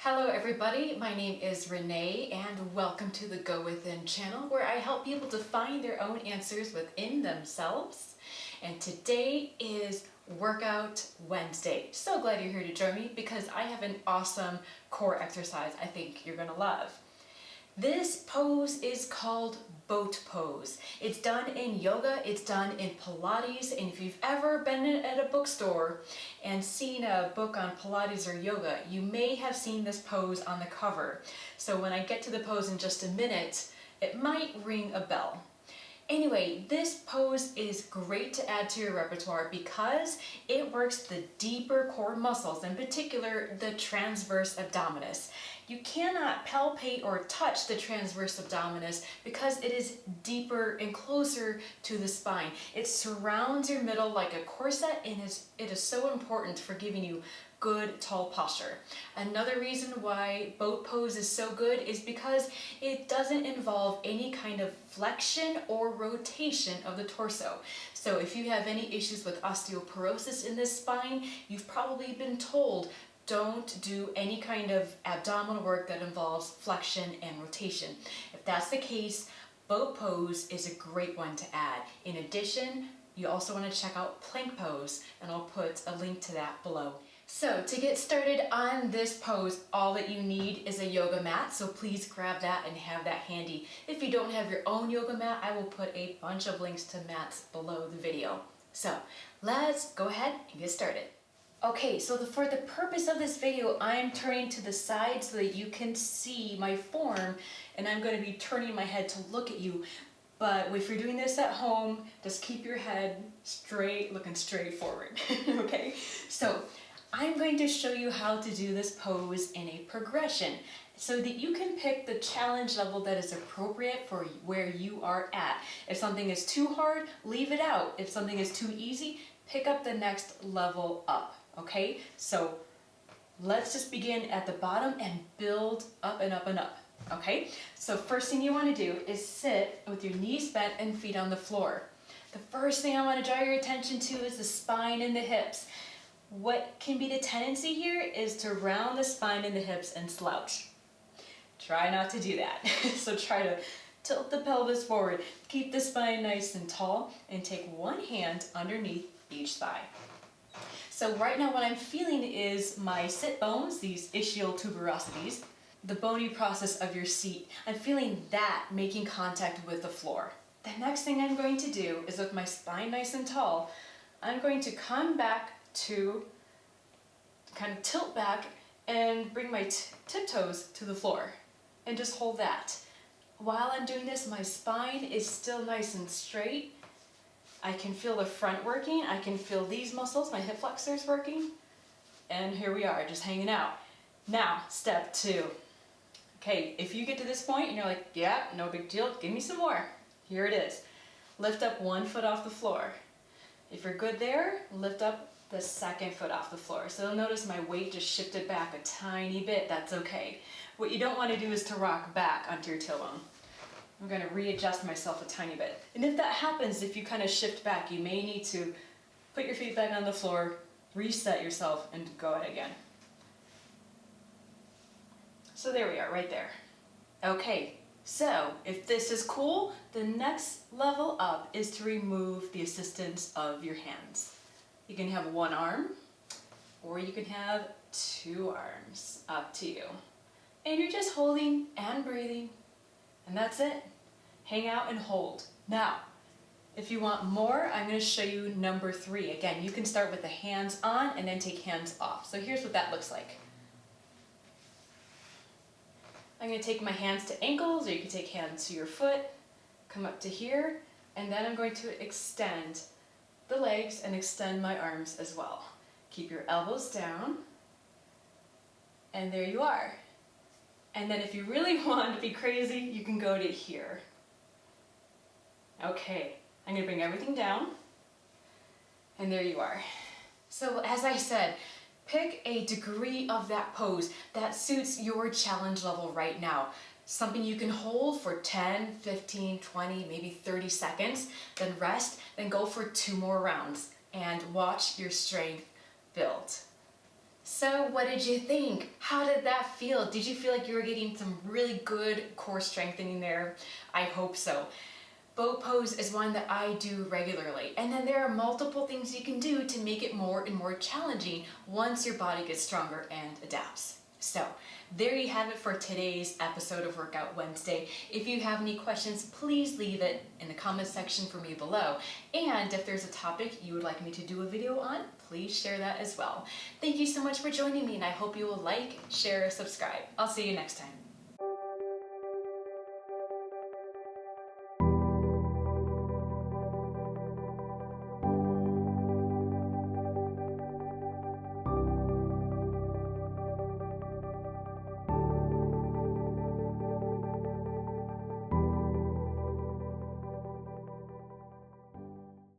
Hello everybody, my name is Renee and welcome to the Go Within channel where I help people to find their own answers within themselves. And today is Workout Wednesday. So glad you're here to join me because I have an awesome core exercise I think you're going to love. This pose is called boat pose. It's done in yoga, it's done in Pilates, and if you've ever been at a bookstore and seen a book on Pilates or yoga, you may have seen this pose on the cover. So when I get to the pose in just a minute, it might ring a bell. Anyway, this pose is great to add to your repertoire because it works the deeper core muscles, in particular the transverse abdominus. You cannot palpate or touch the transverse abdominus because it is deeper and closer to the spine. It surrounds your middle like a corset and it is so important for giving you good tall posture. Another reason why boat pose is so good is because it doesn't involve any kind of flexion or rotation of the torso. So if you have any issues with osteoporosis in the spine, you've probably been told don't do any kind of abdominal work that involves flexion and rotation. If that's the case, boat pose is a great one to add. In addition, you also want to check out plank pose, and I'll put a link to that below. So to get started on this pose, all that you need is a yoga mat, so please grab that and have that handy. If you don't have your own yoga mat, I will put a bunch of links to mats below the video. So let's go ahead and get started. Okay, so for the purpose of this video, I'm turning to the side so that you can see my form, and I'm going to be turning my head to look at you. But if you're doing this at home, just keep your head straight, looking straight forward. Okay, so I'm going to show you how to do this pose in a progression so that you can pick the challenge level that is appropriate for where you are at. If something is too hard, leave it out. If something is too easy, pick up the next level up. Okay, so let's just begin at the bottom and build up and up and up. Okay, so first thing you want to do is sit with your knees bent and feet on the floor. The first thing I want to draw your attention to is the spine and the hips. What can be the tendency here is to round the spine and the hips and slouch. Try not to do that. So try to tilt the pelvis forward, keep the spine nice and tall, and take one hand underneath each thigh. So right now what I'm feeling is my sit bones, these ischial tuberosities, the bony process of your seat. I'm feeling that making contact with the floor. The next thing I'm going to do is with my spine nice and tall, I'm going to come back to kind of tilt back and bring my tiptoes to the floor and just hold that. While I'm doing this, my spine is still nice and straight. I can feel the front working. I can feel these muscles, my hip flexors working. And here we are, just hanging out. Now, step 2. Okay, if you get to this point and you're like, yeah, no big deal, give me some more. Here it is. Lift up one foot off the floor. If you're good there, lift up the second foot off the floor. So you'll notice my weight just shifted back a tiny bit. That's okay. What you don't want to do is to rock back onto your tailbone. I'm going to readjust myself a tiny bit. And if that happens, if you kind of shift back, you may need to put your feet back on the floor, reset yourself, and go ahead again. So there we are, right there. Okay, so if this is cool, the next level up is to remove the assistance of your hands. You can have one arm, or you can have 2 arms, up to you. And you're just holding and breathing, and that's it. Hang out and hold. Now, if you want more, I'm going to show you number 3. Again, you can start with the hands on and then take hands off. So here's what that looks like. I'm going to take my hands to ankles, or you can take hands to your foot, come up to here, and then I'm going to extend the legs and extend my arms as well. Keep your elbows down, and there you are. And then if you really want to be crazy, you can go to here. Okay, I'm going to bring everything down, and there you are. So as I said, pick a degree of that pose that suits your challenge level right now. Something you can hold for 10, 15, 20, maybe 30 seconds, then rest, then go for 2 more rounds and watch your strength build. So what did you think? How did that feel? Did you feel like you were getting some really good core strengthening there? I hope so. Boat pose is one that I do regularly, and then there are multiple things you can do to make it more and more challenging once your body gets stronger and adapts. So there you have it for today's episode of Workout Wednesday. If you have any questions, please leave it in the comment section for me below. And if there's a topic you would like me to do a video on, please share that as well. Thank you so much for joining me, and I hope you will like, share, subscribe. I'll see you next time.